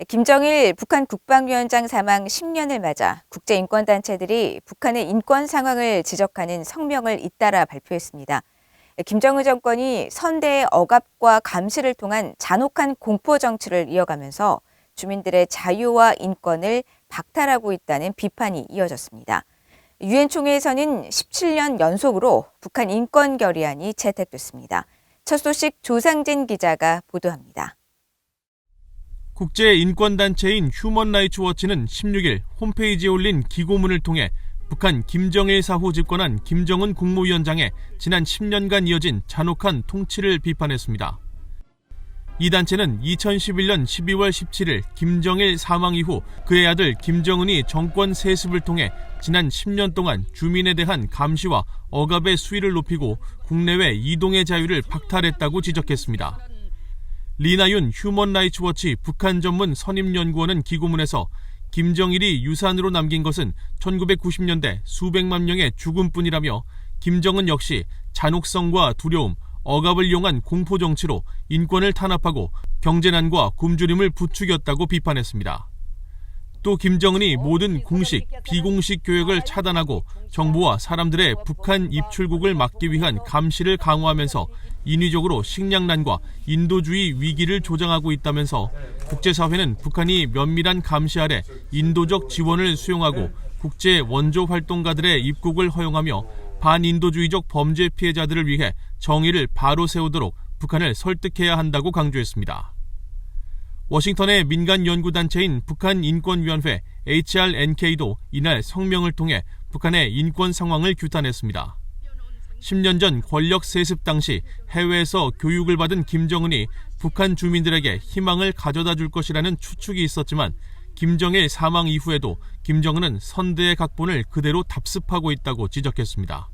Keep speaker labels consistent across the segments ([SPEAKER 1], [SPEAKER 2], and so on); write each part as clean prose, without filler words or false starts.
[SPEAKER 1] 김정일 북한 국방위원장 사망 10년을 맞아 국제인권단체들이 북한의 인권 상황을 지적하는 성명을 잇따라 발표했습니다. 김정은 정권이 선대의 억압과 감시를 통한 잔혹한 공포 정치를 이어가면서 주민들의 자유와 인권을 박탈하고 있다는 비판이 이어졌습니다. 유엔 총회에서는 17년 연속으로 북한 인권 결의안이 채택됐습니다. 첫 소식 조상진 기자가 보도합니다.
[SPEAKER 2] 국제인권단체인 휴먼라이츠 워치는 16일 홈페이지에 올린 기고문을 통해 북한 김정일 사후 집권한 김정은 국무위원장의 지난 10년간 이어진 잔혹한 통치를 비판했습니다. 이 단체는 2011년 12월 17일 김정일 사망 이후 그의 아들 김정은이 정권 세습을 통해 지난 10년 동안 주민에 대한 감시와 억압의 수위를 높이고 국내외 이동의 자유를 박탈했다고 지적했습니다. 리나윤 휴먼라이츠 워치 북한 전문 선임연구원은 기고문에서 김정일이 유산으로 남긴 것은 1990년대 수백만 명의 죽음뿐이라며 김정은 역시 잔혹성과 두려움, 억압을 이용한 공포정치로 인권을 탄압하고 경제난과 굶주림을 부추겼다고 비판했습니다. 또 김정은이 모든 공식, 비공식 교역을 차단하고 정부와 사람들의 북한 입출국을 막기 위한 감시를 강화하면서 인위적으로 식량난과 인도주의 위기를 조장하고 있다면서 국제사회는 북한이 면밀한 감시 아래 인도적 지원을 수용하고 국제 원조 활동가들의 입국을 허용하며 반인도주의적 범죄 피해자들을 위해 정의를 바로 세우도록 북한을 설득해야 한다고 강조했습니다. 워싱턴의 민간 연구단체인 북한인권위원회 HRNK도 이날 성명을 통해 북한의 인권 상황을 규탄했습니다. 10년 전 권력 세습 당시 해외에서 교육을 받은 김정은이 북한 주민들에게 희망을 가져다 줄 것이라는 추측이 있었지만 김정일 사망 이후에도 김정은은 선대의 각본을 그대로 답습하고 있다고 지적했습니다.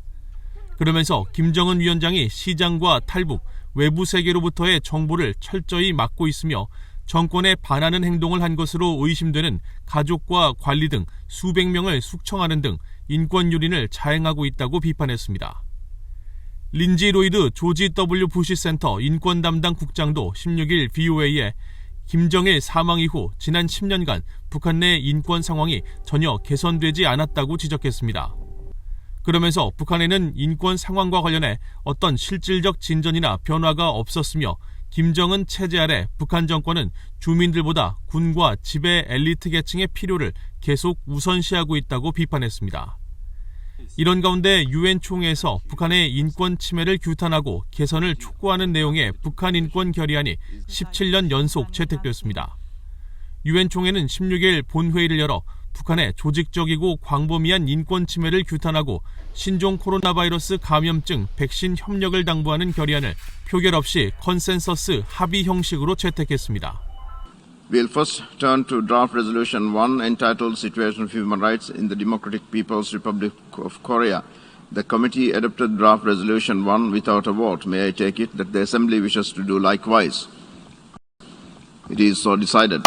[SPEAKER 2] 그러면서 김정은 위원장이 시장과 탈북, 외부 세계로부터의 정보를 철저히 막고 있으며 정권에 반하는 행동을 한 것으로 의심되는 가족과 관리 등 수백 명을 숙청하는 등 인권 유린을 자행하고 있다고 비판했습니다. 린지 로이드 조지 W. 부시 센터 인권 담당 국장도 16일 VOA에 김정일 사망 이후 지난 10년간 북한 내 인권 상황이 전혀 개선되지 않았다고 지적했습니다. 그러면서 북한에는 인권 상황과 관련해 어떤 실질적 진전이나 변화가 없었으며 김정은 체제 아래 북한 정권은 주민들보다 군과 지배 엘리트 계층의 필요를 계속 우선시하고 있다고 비판했습니다. 이런 가운데 유엔 총회에서 북한의 인권 침해를 규탄하고 개선을 촉구하는 내용의 북한 인권 결의안이 17년 연속 채택됐습니다. 유엔 총회는 16일 본회의를 열어 북한의 조직적이고 광범위한 인권 침해를 규탄하고 신종 코로나 바이러스 감염증 백신 협력을 당부하는 결의안을 표결 없이 컨센서스 합의 형식으로 채택했습니다.
[SPEAKER 3] We'll first turn to draft resolution 1 entitled Situation of Human Rights in the Democratic People's Republic of Korea. The committee adopted draft resolution 1 without a vote. May I take it that the Assembly wishes to do likewise? It is so decided.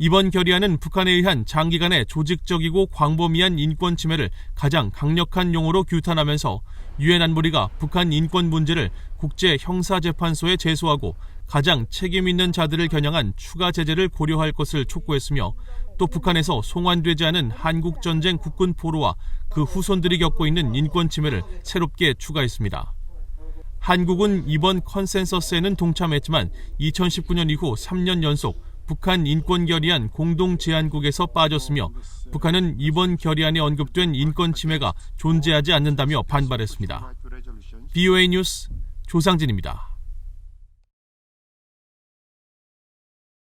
[SPEAKER 2] 이번 결의안은 북한에 의한 장기간의 조직적이고 광범위한 인권 침해를 가장 강력한 용어로 규탄하면서 유엔 안보리가 북한 인권 문제를 국제형사재판소에 제소하고 가장 책임 있는 자들을 겨냥한 추가 제재를 고려할 것을 촉구했으며 또 북한에서 송환되지 않은 한국전쟁 국군 포로와 그 후손들이 겪고 있는 인권 침해를 새롭게 추가했습니다. 한국은 이번 컨센서스에는 동참했지만 2019년 이후 3년 연속 북한 인권 결의안 공동 제안국에서 빠졌으며 북한은 이번 결의안에 언급된 인권 침해가 존재하지 않는다며 반발했습니다. VOA 뉴스 조상진입니다.